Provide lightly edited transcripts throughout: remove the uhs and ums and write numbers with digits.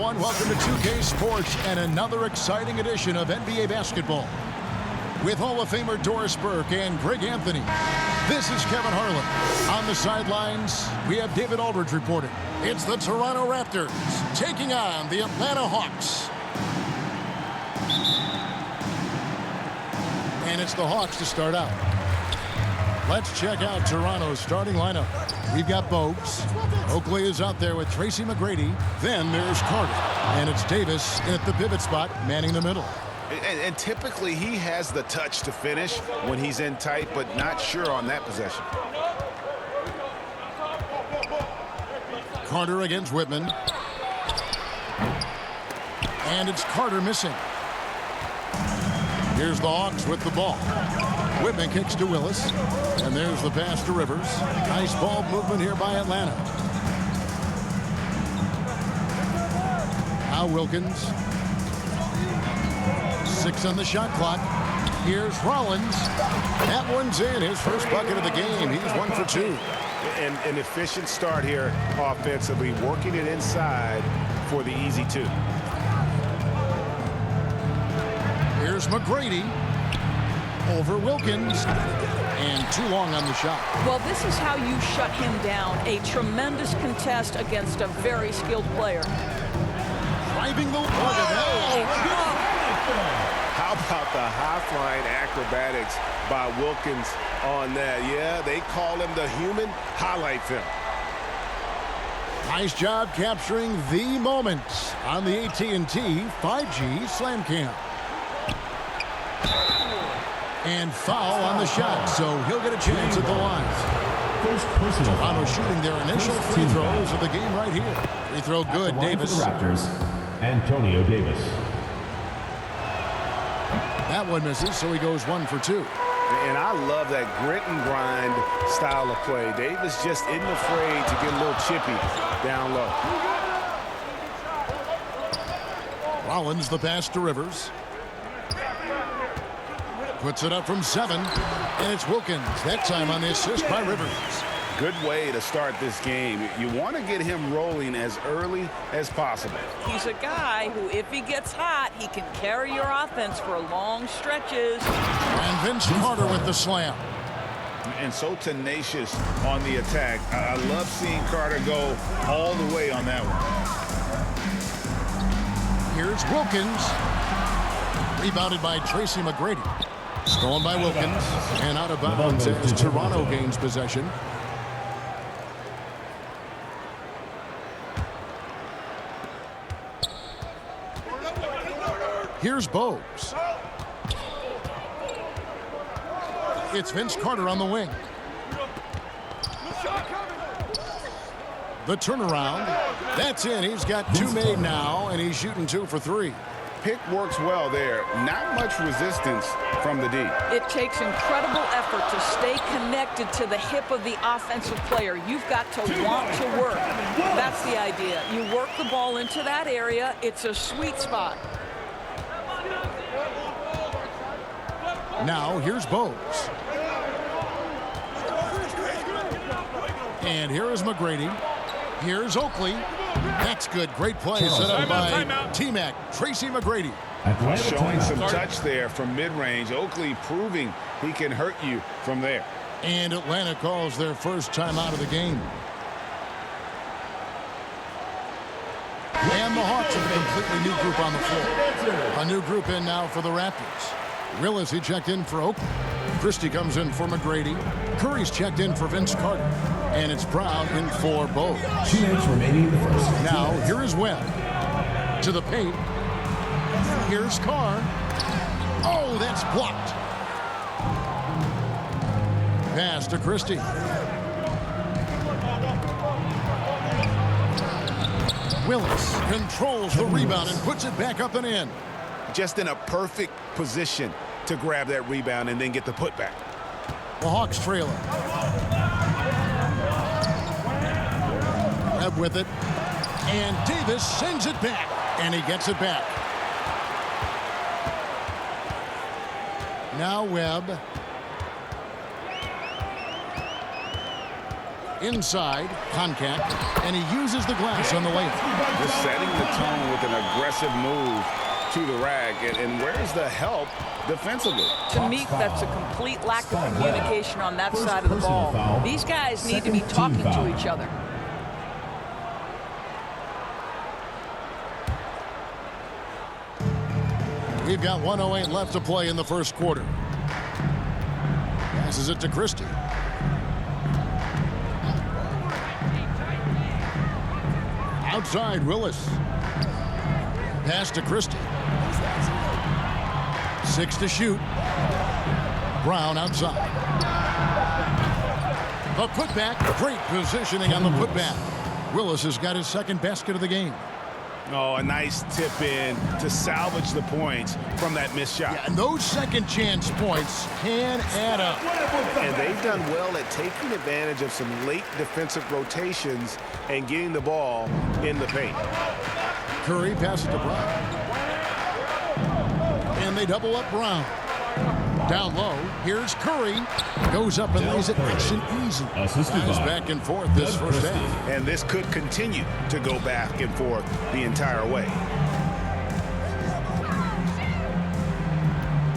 everyone. Welcome to 2K Sports and another exciting edition of NBA basketball. With Hall of Famer Doris Burke and Greg Anthony, this is Kevin Harlan. On the sidelines, we have David Aldridge reporting. It's the Toronto Raptors taking on the Atlanta Hawks. And it's the Hawks to start out. Let's check out Toronto's starting lineup. We've got Bogues. Oakley is out there with Tracy McGrady. Then there's Carter. And it's Davis at the pivot spot, manning the middle. And typically he has the touch to finish when he's in tight, but not sure on that possession. Carter against Whitman. And it's Carter missing. Here's the Hawks with the ball. Whitman kicks to Willis. And there's the pass to Rivers. Nice ball movement here by Atlanta. Now Wilkins. 6 on the shot clock. Here's Rollins. That one's in. His first bucket of the game. He's 1 for 2. And an efficient start here offensively, working it inside for the easy 2. Here's McGrady. Over Wilkins. And too long on the shot. Well, this is how you shut him down. A tremendous contest against a very skilled player. Driving the... How about the high-flying acrobatics by Wilkins on that? Yeah, they call him the human highlight film. Nice job capturing the moment on the AT&T 5G Slam Cam. And foul on the shot, so he'll get a chance at the line. Toronto shooting their initial free throws of the game right here. Free throw good, Davis. For the Raptors, Antonio Davis. That one misses, so he goes 1 for 2. And I love that grit and grind style of play. Davis just isn't afraid to get a little chippy down low. Rollins the pass to Rivers. Puts it up from 7, and it's Wilkins. That time on the assist by Rivers. Good way to start this game. You want to get him rolling as early as possible. He's a guy who, if he gets hot, he can carry your offense for long stretches. And Vince Carter with the slam. And so tenacious on the attack. I love seeing Carter go all the way on that one. Here's Wilkins. Rebounded by Tracy McGrady. Stolen by Wilkins. And out of bounds as Toronto gains possession. Here's Bogues. It's Vince Carter on the wing. The turnaround. That's in. He's got 2 made now, and he's shooting 2 for 3. Pick works well there. Not much resistance from the D. It takes incredible effort to stay connected to the hip of the offensive player. You've got to want to work. That's the idea. You work the ball into that area. It's a sweet spot. Now, here's Bogues. And here is McGrady. Here's Oakley. That's good. Great play set up by T-Mac, Tracy McGrady. Showing some touch there from mid-range. Oakley proving he can hurt you from there. And Atlanta calls their first timeout of the game. And the Hawks have a completely new group on the floor. A new group in now for the Raptors. Willis, he checked in for Oakley. Christie comes in for McGrady. Curry's checked in for Vince Carter. And it's Brown in for Bogues. 2 minutes remaining in the first. Now, here is Webb. To the paint. Here's Carr. Oh, that's blocked. Pass to Christie. Willis controls the rebound and puts it back up and in. Just in a perfect position to grab that rebound and then get the putback. The Hawks trail it. Webb with it. And Davis sends it back. And he gets it back. Now Webb. Inside, contact, and he uses the glass on the layup. Just setting the tone with an aggressive move to the rack. And where's the help defensively? To me, that's a complete lack of communication on that side of the ball. These guys need to be talking to each other. We've got 1:08 left to play in the first quarter. Passes it to Christie. Outside, Willis. Pass to Christie. 6 to shoot. Brown outside. The putback. Great positioning on the putback. Willis has got his second basket of the game. Oh, a nice tip in to salvage the points from that missed shot. Yeah, and those second chance points can add up. And they've done well at taking advantage of some late defensive rotations and getting the ball in the paint. Curry passes to Brown. And they double up Brown. Down low, here's Curry. Goes up and lays it nice and easy. Nice back and forth this first half. And this could continue to go back and forth the entire way.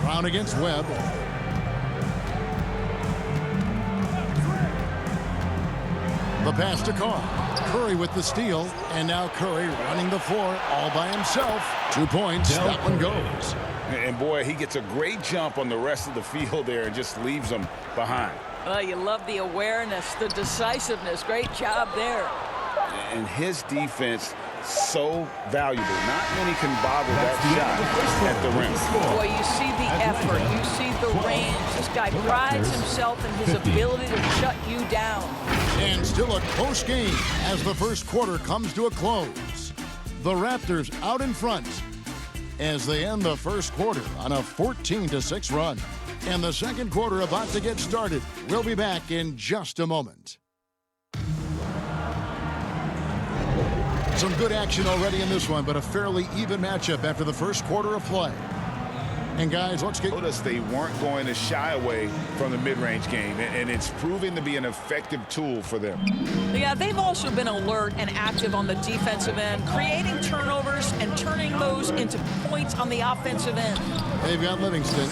Brown against Webb. The pass to Carr. Curry with the steal. And now Curry running the floor all by himself. 2 points. That one goes. And boy, he gets a great jump on the rest of the field there and just leaves them behind. Well, you love the awareness, the decisiveness. Great job there. And his defense so valuable. Not many can bother that shot at the rim. Boy, you see the effort. You see the range. This guy prides himself in his ability to shut you down. And still a close game as the first quarter comes to a close. The Raptors out in front as they end the first quarter on a 14-6 run. And the second quarter about to get started. We'll be back in just a moment. Some good action already in this one, but a fairly even matchup after the first quarter of play. And guys, let's get... Notice they weren't going to shy away from the mid-range game, and it's proving to be an effective tool for them. Yeah, they've also been alert and active on the defensive end, creating turnovers and turning those into points on the offensive end. They've got Livingston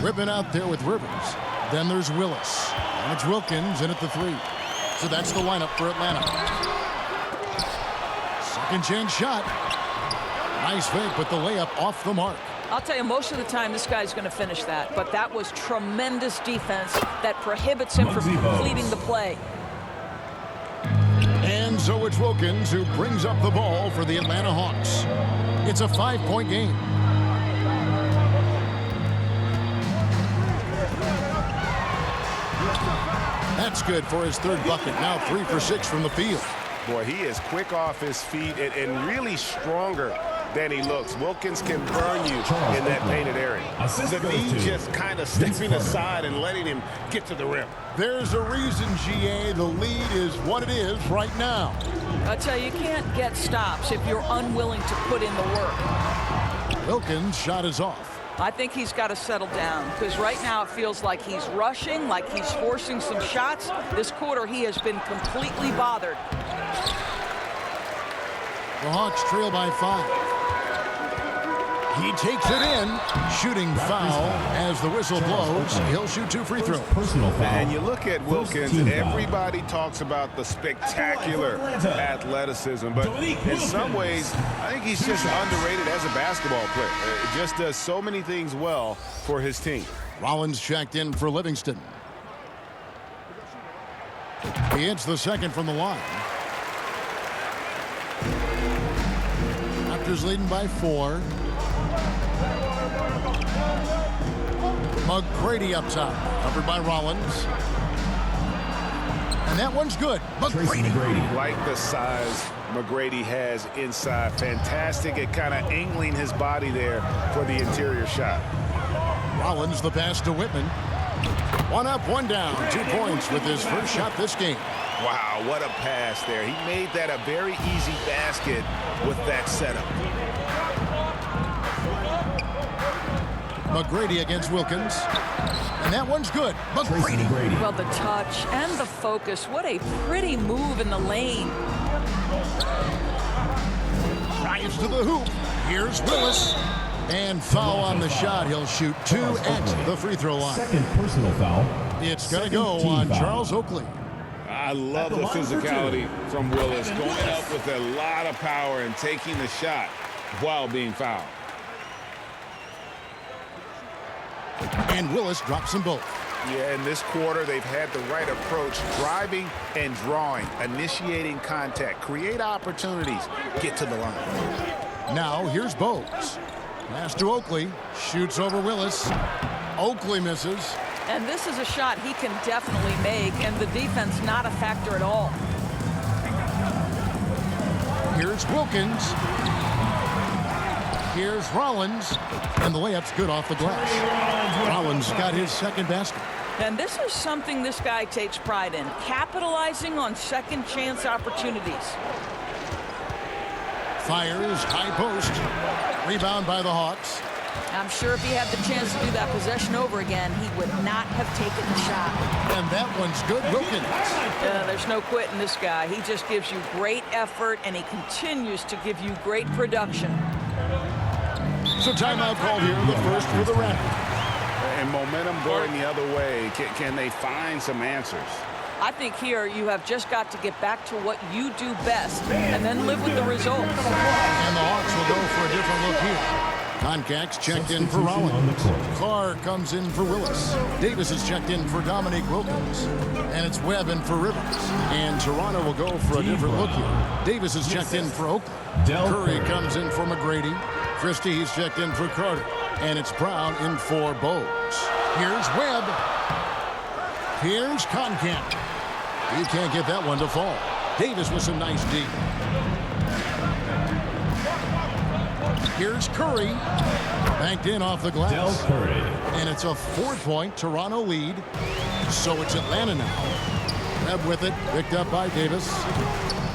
ripping out there with Rivers. Then there's Willis. And it's Wilkins in at the 3. So that's the lineup for Atlanta. Second chance shot. Nice fake, but the layup off the mark. I'll tell you, most of the time this guy's going to finish that, but that was tremendous defense that prohibits him from completing the play. And so it's Wilkins who brings up the ball for the Atlanta Hawks. It's a 5-point game. That's good for his third bucket. Now 3 for 6 from the field. Boy, he is quick off his feet and really stronger than he looks. Wilkins can burn you in that painted area. The knee just kind of stepping aside and letting him get to the rim. There's a reason, GA, the lead is what it is right now. I tell you, you can't get stops if you're unwilling to put in the work. Wilkins' shot is off. I think he's got to settle down because right now it feels like he's rushing, like he's forcing some shots. This quarter he has been completely bothered. The Hawks trail by 5. He takes it in. Shooting foul as the whistle blows. He'll shoot 2 free throws. And you look at Wilkins, everybody talks about the spectacular athleticism, but in some ways, I think he's just underrated as a basketball player. Just does so many things well for his team. Rollins checked in for Livingston. He hits the second from the line. Raptors leading by 4. McGrady up top, covered by Rollins. And that one's good. McGrady. Like the size McGrady has inside. Fantastic at kind of angling his body there for the interior shot. Rollins the pass to Whitman. 1 up, 1 down. 2 points with his first shot this game. Wow, what a pass there. He made that a very easy basket with that setup. McGrady against Wilkins. And that one's good. McGrady. Well, the touch and the focus. What a pretty move in the lane. Drives to the hoop. Here's Willis. And foul on the shot. He'll shoot 2 at the free throw line. Second personal foul. It's going to go on Charles Oakley. I love the physicality from Willis, going up with a lot of power and taking the shot while being fouled. And Willis drops them both. Yeah, in this quarter, they've had the right approach, driving and drawing, initiating contact, create opportunities, get to the line. Now, here's Bowes. Pass to Oakley. Shoots over Willis. Oakley misses. And this is a shot he can definitely make, and the defense not a factor at all. Here's Wilkins. Here's Rollins. And the layup's good off the glass. Rollins got his second basket. And this is something this guy takes pride in, capitalizing on second chance opportunities. Fires, high post. Rebound by the Hawks. I'm sure if he had the chance to do that possession over again, he would not have taken the shot. And that one's good. Wilkins. There's no quitting this guy. He just gives you great effort, and he continues to give you great production. So timeout called here, the first for the Raptors. And momentum going the other way. Can they find some answers? I think here you have just got to get back to what you do best and then live with the results. And the Hawks will go for a different look here. Concax checked in for Rollins. Clark comes in for Willis. Davis is checked in for Dominique Wilkins. And it's Webb in for Rivers. And Toronto will go for a different look here. Davis is checked in for Oakley. Curry comes in for McGrady. Christie is checked in for Carter. And it's Brown in for Bowes. Here's Webb. Here's Concax. He can't get that one to fall. Davis with some nice D. Here's Curry. Banked in off the glass. Curry. And it's a 4-point Toronto lead. So it's Atlanta now. Webb with it. Picked up by Davis.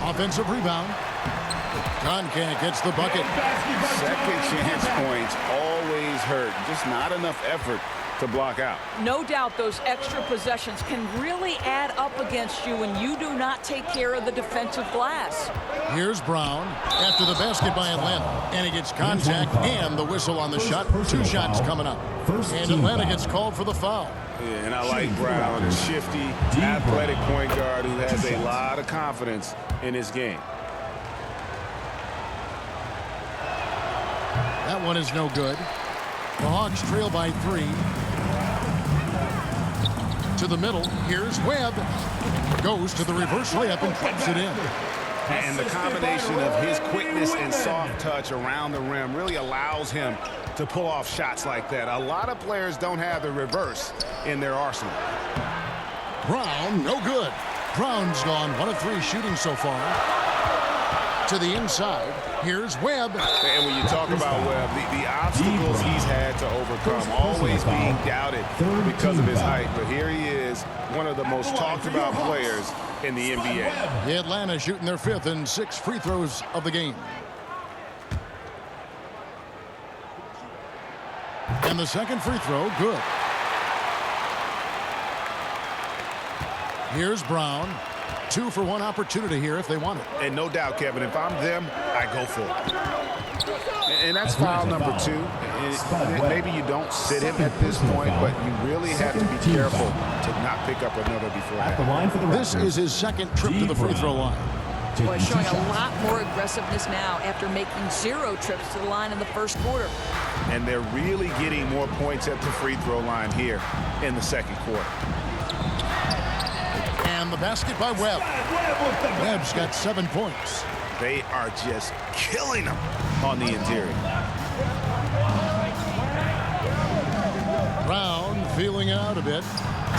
Offensive rebound. Concac gets the bucket. Second chance points always hurt. Just not enough effort to block out. No doubt those extra possessions can really add up against you when you do not take care of the defensive glass. Here's Brown after the basket by Atlanta. And he gets contact and the whistle on the shot. 2 shots coming up. And Atlanta gets called for the foul. Yeah, and I like Brown, a shifty, athletic point guard who has a lot of confidence in his game. That one is no good. The Hawks trail by 3. To the middle. Here's Webb. Goes to the reverse layup and clips it in. And the combination of his quickness and soft touch around the rim really allows him to pull off shots like that. A lot of players don't have the reverse in their arsenal. Brown, no good. Brown's gone 1 of 3 shooting so far. To the inside. Here's Webb. And when you talk about Webb, the obstacles he's had to overcome, always being doubted because of his height. But here he is, one of the most talked about players in the NBA. Atlanta shooting their 5th and 6th free throws of the game. And the second free throw, good. Here's Brown. 2 for 1 opportunity here if they want it. And no doubt, Kevin, if I'm them, I go for it. And that's foul number 2. And maybe you don't sit him at this point, but you really have to be careful to not pick up another before that. This is his second trip to the free throw line. Boy, showing a lot more aggressiveness now after making 0 trips to the line in the first quarter. And they're really getting more points at the free throw line here in the second quarter. And the basket by Webb. Webb's got 7 points. They are just killing them on the interior. Brown feeling out a bit.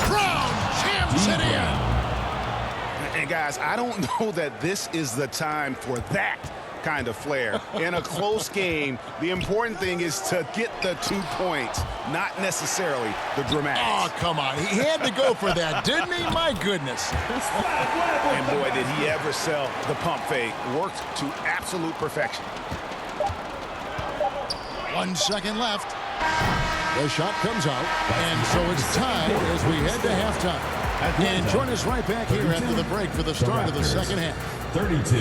Brown jams it in. And guys, I don't know that this is the time for that kind of flair. In a close game, the important thing is to get the 2 points, not necessarily the dramatics. Oh, come on. He had to go for that, didn't he? My goodness. And boy, did he ever sell the pump fake. Worked to absolute perfection. 1 second left. The shot comes out, and so it's tied as we head to halftime. And join us right back here after the break for the start of the second half. 32.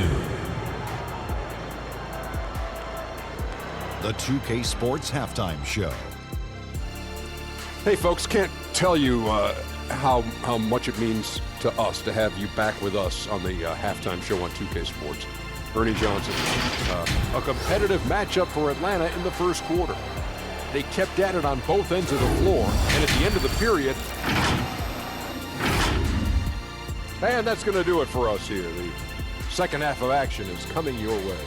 The 2K Sports Halftime Show. Hey, folks, can't tell you how much it means to us to have you back with us on the halftime show on 2K Sports. Ernie Johnson, a competitive matchup for Atlanta in the first quarter. They kept at it on both ends of the floor, and at the end of the period, man, that's going to do it for us here. The second half of action is coming your way.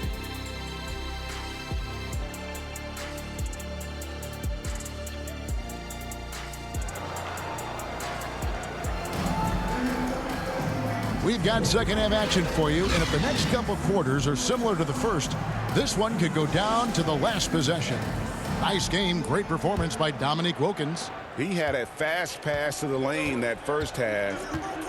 We've got second half action for you, and if the next couple quarters are similar to the first, this one could go down to the last possession. Nice game, great performance by Dominique Wilkins. He had a fast pass to the lane that first half,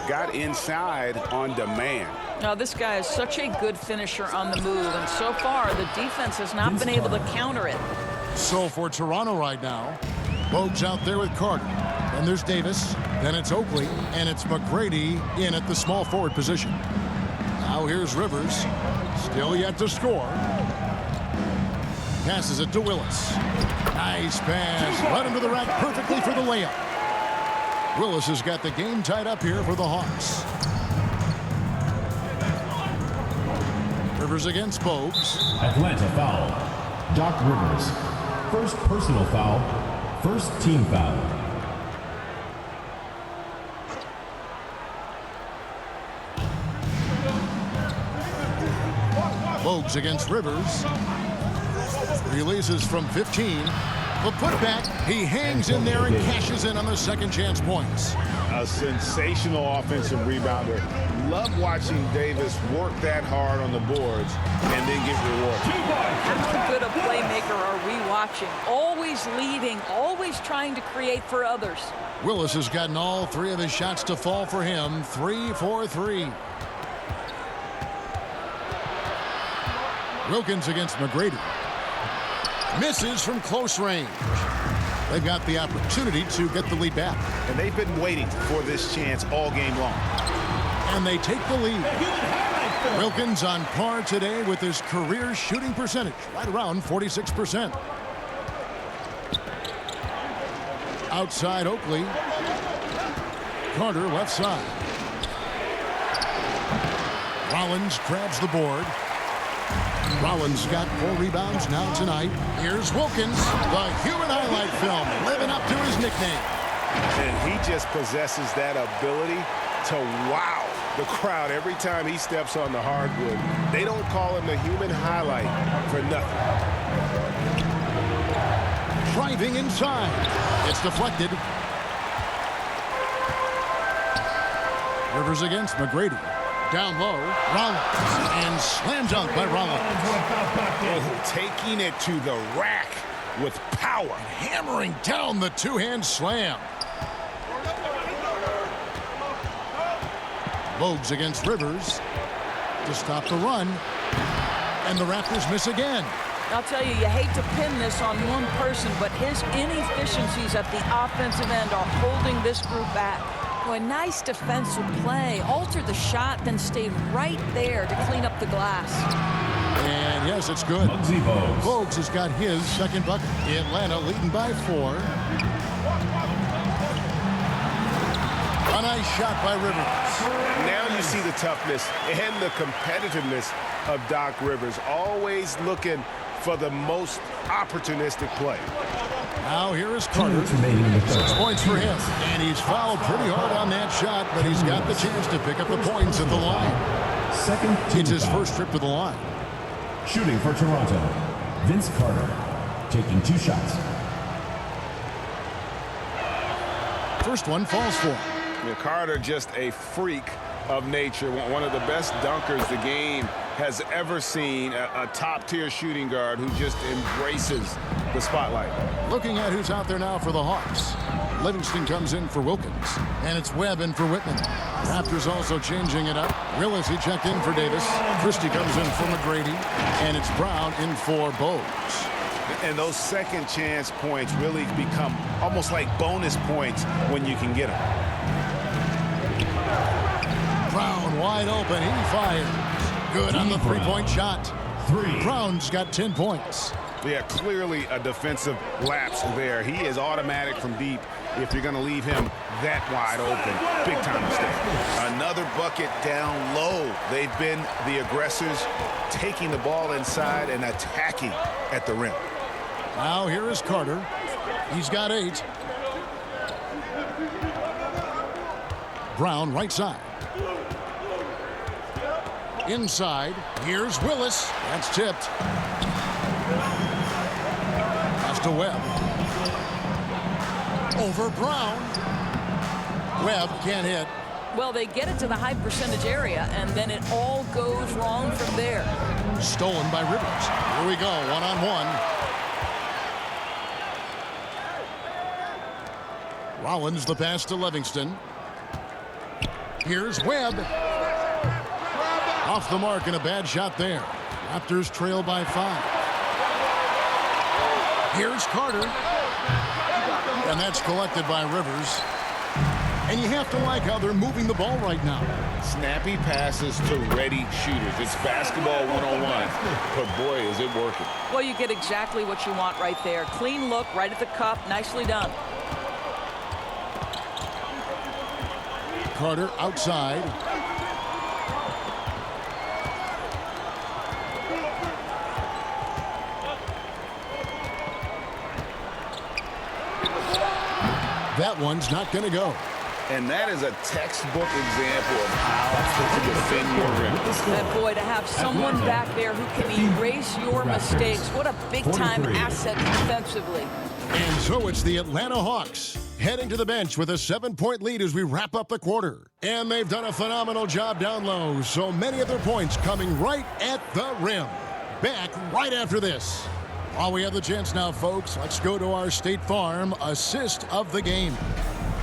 got inside on demand. Now, this guy is such a good finisher on the move, and so far the defense has not been able to counter it. So for Toronto right now, Bogues out there with Carter. Then there's Davis, then it's Oakley, and it's McGrady in at the small forward position. Now here's Rivers, still yet to score. Passes it to Willis. Nice pass, led him to the rack perfectly for the layup. Willis has got the game tied up here for the Hawks. Rivers against Bogues. Atlanta foul. Doc Rivers. First personal foul. First team foul. Bogues against Rivers. Releases from 15. The putback, he hangs in there and cashes in on the second chance points. A sensational offensive rebounder. Love watching Davis work that hard on the boards and then get rewarded. How good a playmaker are we watching? Always leading, always trying to create for others. Willis has gotten all three of his shots to fall for him. 3 for 3. Wilkins against McGrady. Misses from close range. They've got the opportunity to get the lead back. And they've been waiting for this chance all game long. And they take the lead. Wilkins on par today with his career shooting percentage, right around 46%. Outside Oakley. Carter left side. Rollins grabs the board. Rollins got 4 rebounds now tonight. Here's Wilkins, the human highlight film, living up to his nickname. And he just possesses that ability to wow the crowd every time he steps on the hardwood. They don't call him the human highlight for nothing. Driving inside. It's deflected. Rivers against McGrady. Down low, Rollins, and slam dunk by Rollins. Taking it to the rack with power. Hammering down the two-hand slam. Bogues against Rivers to stop the run. And the Raptors miss again. I'll tell you, you hate to pin this on one person, but his inefficiencies at the offensive end are holding this group back. A nice defensive play. Alter the shot, then stay right there to clean up the glass. And yes, it's good. Bogues has got his second bucket. Atlanta leading by 4. A nice shot by Rivers. Now you see the toughness and the competitiveness of Doc Rivers. Always looking for the most opportunistic play. Now here is Carter. 6 points for him. And he's fouled pretty hard on that shot, but he's got the chance to pick up the points at the line. It's his first trip to the line. Shooting for Toronto, Vince Carter, taking 2 shots. First one falls for him. Carter, just a freak of nature, one of the best dunkers the game has ever seen, a top-tier shooting guard who just embraces the spotlight. Looking at who's out there now for the Hawks. Livingston comes in for Wilkins, and it's Webb in for Whitman. Raptors also changing it up. Willis, he checked in for Davis. Christie comes in for McGrady, and it's Brown in for Bogues. And those second chance points really become almost like bonus points when you can get them. Brown wide open. He fires. Good on the three-point shot. Brown's got 10 points. Yeah, clearly a defensive lapse there. He is automatic from deep if you're going to leave him that wide open. Big time mistake. Another bucket down low. They've been the aggressors, taking the ball inside and attacking at the rim. Now here is Carter. He's got 8. Brown right side. Inside. Here's Willis. That's tipped. Pass to Webb. Over Brown. Webb can't hit. Well, they get it to the high percentage area, and then it all goes wrong from there. Stolen by Rivers. Here we go, one-on-one. Rollins the pass to Livingston. Here's Webb. Off the mark and a bad shot there. Raptors trail by 5. Here's Carter. And that's collected by Rivers. And you have to like how they're moving the ball right now. Snappy passes to ready shooters. It's basketball 101, but boy, is it working. Well, you get exactly what you want right there. Clean look, right at the cup. Nicely done. Carter outside. That one's not going to go. And that is a textbook example of how to defend your rim. And boy, to have someone back there who can erase your mistakes, what a big-time asset defensively. And so it's the Atlanta Hawks heading to the bench with a 7-point lead as we wrap up the quarter. And they've done a phenomenal job down low. So many of their points coming right at the rim. Back right after this. While we have the chance now, folks, let's go to our State Farm assist of the game.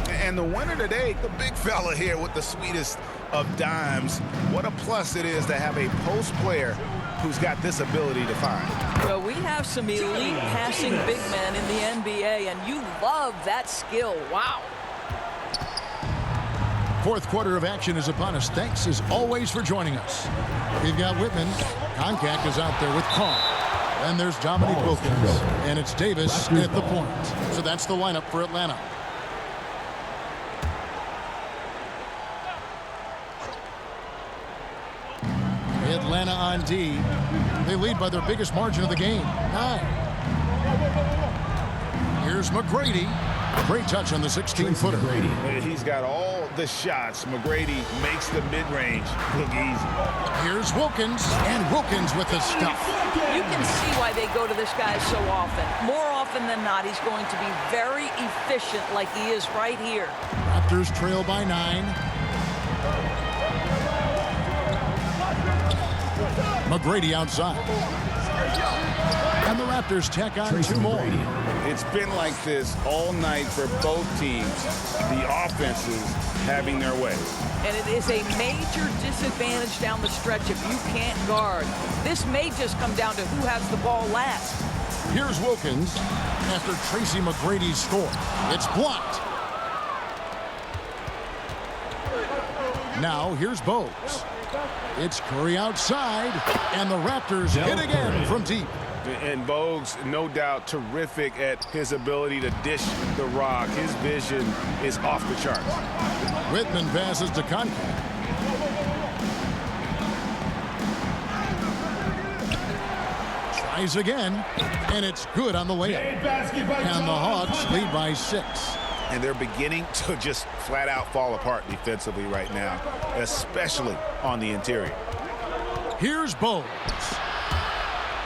And the winner today, the big fella here with the sweetest of dimes. What a plus it is to have a post player who's got this ability to find. Well, we have some elite passing big men in the NBA, and you love that skill. Wow. Fourth quarter of action is upon us. Thanks, as always, for joining us. We've got Whitman. Konkak is out there with Carr. And there's Dominique Wilkins. And it's Davis at the point. So that's the lineup for Atlanta. Atlanta on D. They lead by their biggest margin of the game, 9. Here's McGrady. Great touch on the 16-footer. He's got all the shots. McGrady makes the mid-range look easy. Here's Wilkins, and Wilkins with the stuff. You can see why they go to this guy so often. More often than not, he's going to be very efficient like he is right here. Raptors trail by 9. McGrady outside. And the Raptors tack on 2 more. It's been like this all night for both teams. The offenses having their way. And it is a major disadvantage down the stretch if you can't guard. This may just come down to who has the ball last. Here's Wilkins after Tracy McGrady's score. It's blocked. Now here's Bogues. It's Curry outside, and the Raptors hit again from deep. And Bogues, no doubt, terrific at his ability to dish the rock. His vision is off the charts. Whitman passes to Konkak. Tries again, and it's good on the layup. And the Hawks lead by 6. And they're beginning to just flat out fall apart defensively right now, especially on the interior. Here's Bogues.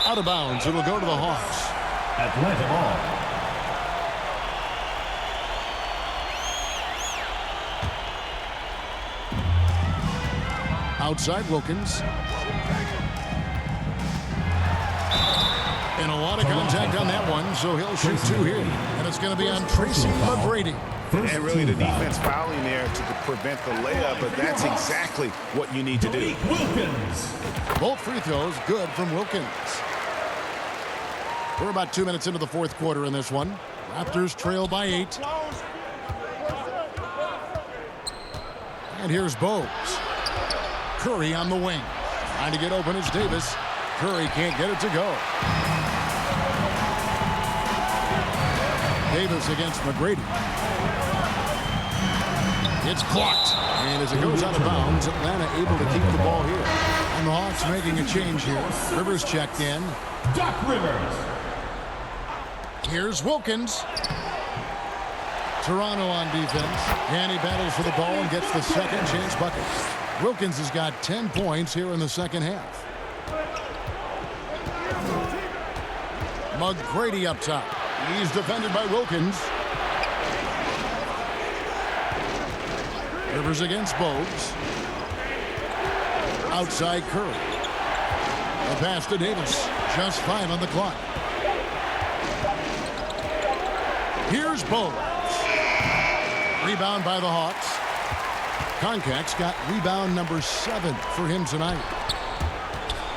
Out of bounds, it'll go to the Hawks. Atlanta ball. Outside Wilkins. And a lot of contact on that one, so he'll shoot 2 here. And it's going to be on Tracy McGrady. And really the defense fouling there to prevent the layup, but that's exactly what you need to do. Wilkins. Both free throws good from Wilkins. We're about 2 minutes into the fourth quarter in this one. Raptors trail by 8. And here's Bogues. Curry on the wing. Trying to get open is Davis. Curry can't get it to go. Davis against McGrady. It's clocked. And as it goes out of bounds, Atlanta able to keep the ball here. And the Hawks making a change here. Rivers checked in. Doc Rivers. Here's Wilkins. Toronto on defense. And he battles for the ball and gets the second chance bucket. Wilkins has got 10 points here in the second half. McGrady up top. He's defended by Wilkins. Rivers against Bogues. Outside Curry. A pass to Davis. Just 5 on the clock. Here's Bogues. Rebound by the Hawks. Koncak's got rebound number 7 for him tonight.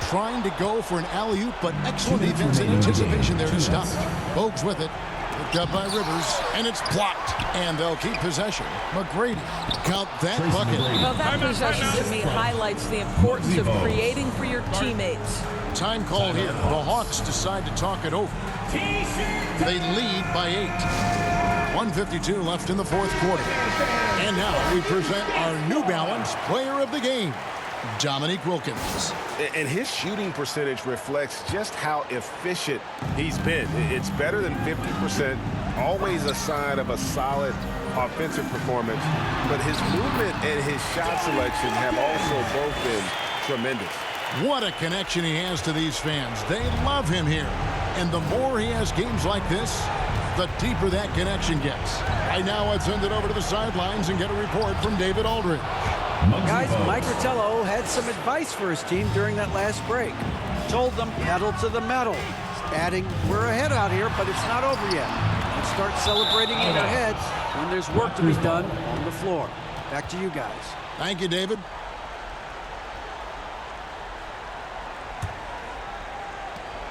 Trying to go for an alley-oop, but excellent defense in anticipation there to stop. Bogues with it. Picked up by Rivers, and it's blocked. And they'll keep possession. McGrady, count that bucket. Well, that possession to me highlights the importance of creating for your teammates. Time call here. The Hawks decide to talk it over. They lead by 8. 1:52 left in the fourth quarter. And now we present our New Balance Player of the Game, Dominique Wilkins. And his shooting percentage reflects just how efficient he's been. It's better than 50%, always a sign of a solid offensive performance. But his movement and his shot selection have also both been tremendous. What a connection he has to these fans. They love him here. And the more he has games like this, the deeper that connection gets. Right now, let's send it over to the sidelines and get a report from David Aldridge. Guys, Mike Rottello had some advice for his team during that last break. Told them pedal to the metal. Adding, we're ahead out here, but it's not over yet. Let's start celebrating in our heads when there's work to be done on the floor. Back to you guys. Thank you, David.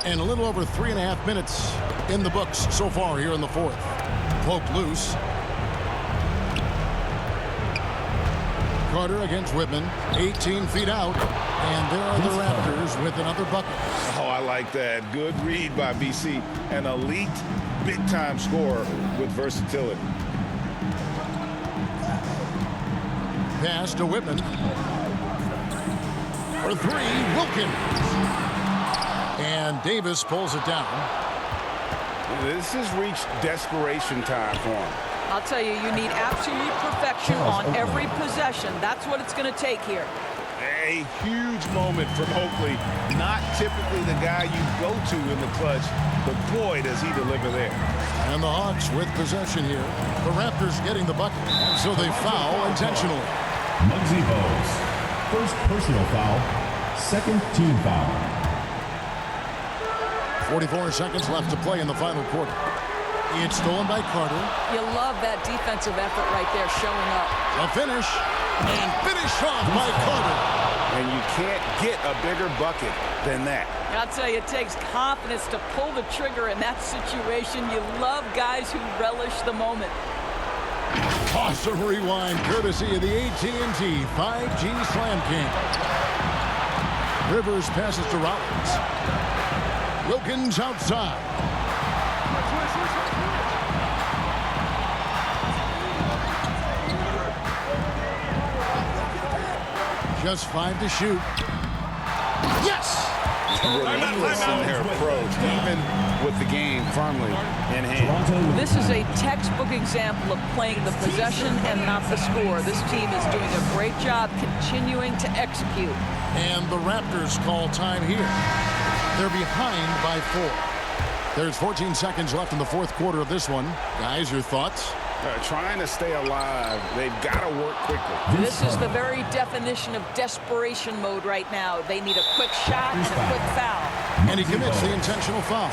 And a little over 3.5 minutes in the books so far here in the fourth. Poked loose. Carter against Whitman, 18 feet out, and there are the Raptors with another bucket. Oh, I like that. Good read by BC. An elite, big-time scorer with versatility. Pass to Whitman. For 3, Wilkins. And Davis pulls it down. This has reached desperation time for him. I'll tell you, you need absolute perfection on every possession. That's what it's going to take here. A huge moment from Oakley. Not typically the guy you go to in the clutch, but boy, does he deliver there. And the Hawks with possession here. The Raptors getting the bucket, so they foul intentionally. Muggsy Bogues. First personal foul. Second team foul. 44 seconds left to play in the final quarter. It's stolen by Carter. You love that defensive effort right there showing up. A finish. And finish off by Carter. And you can't get a bigger bucket than that. I'll tell you, it takes confidence to pull the trigger in that situation. You love guys who relish the moment. Awesome rewind courtesy of the AT&T 5G Slam King. Rivers passes to Rollins. Wilkins outside. Just 5 to shoot. Yes! Relentless in their approach, even with the game firmly in hand. This is a textbook example of playing the possession and not the score. This team is doing a great job continuing to execute. And the Raptors call time here. They're behind by 4. There's 14 seconds left in the fourth quarter of this one. Guys, your thoughts? Trying to stay alive. They've got to work quickly. This is the very definition of desperation mode right now. They need a quick shot and a quick foul. And he commits the intentional foul.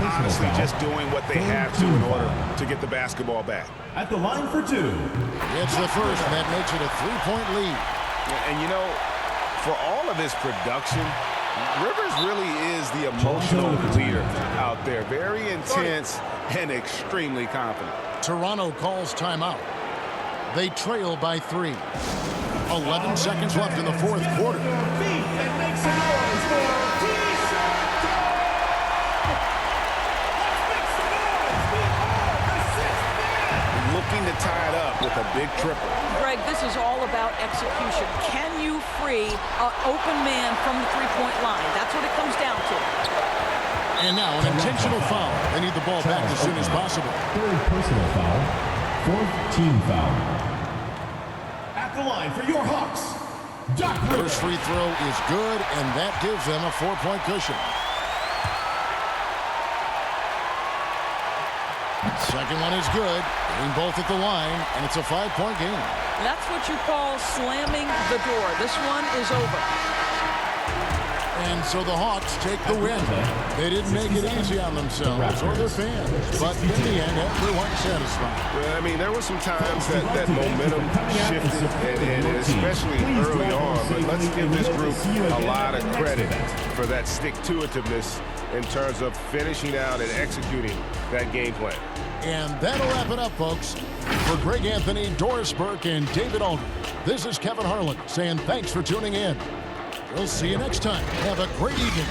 Honestly, just doing what they have to in order to get the basketball back. At the line for 2. It's the first, and that makes it a 3-point lead. And, you know, for all of his production, Rivers really is the emotional leader out there. Very intense and extremely confident. Toronto calls timeout. They trail by 3. 11 seconds left in the fourth quarter. Looking to tie it up with a big triple. Greg, this is all about execution. Can you free an open man from the three-point line? That's what it comes down to. And now an intentional foul. They need the ball back as soon as possible. Third personal foul. Fourth team foul. At the line for your Hawks, Doc Rivers. First free throw is good, and that gives them a 4-point cushion. Second one is good. Getting both at the line, and it's a 5-point game. That's what you call slamming the door. This one is over. And so the Hawks take the win. They didn't make it easy on themselves or their fans, but in the end, everyone's satisfied. Well, I mean, there were some times that momentum shifted, and especially early on, but let's give this group a lot of credit for that stick-to-itiveness in terms of finishing out and executing that game plan. And that'll wrap it up, folks. For Greg Anthony, Doris Burke, and David Aldridge, this is Kevin Harlan saying thanks for tuning in. We'll see you next time. Have a great evening.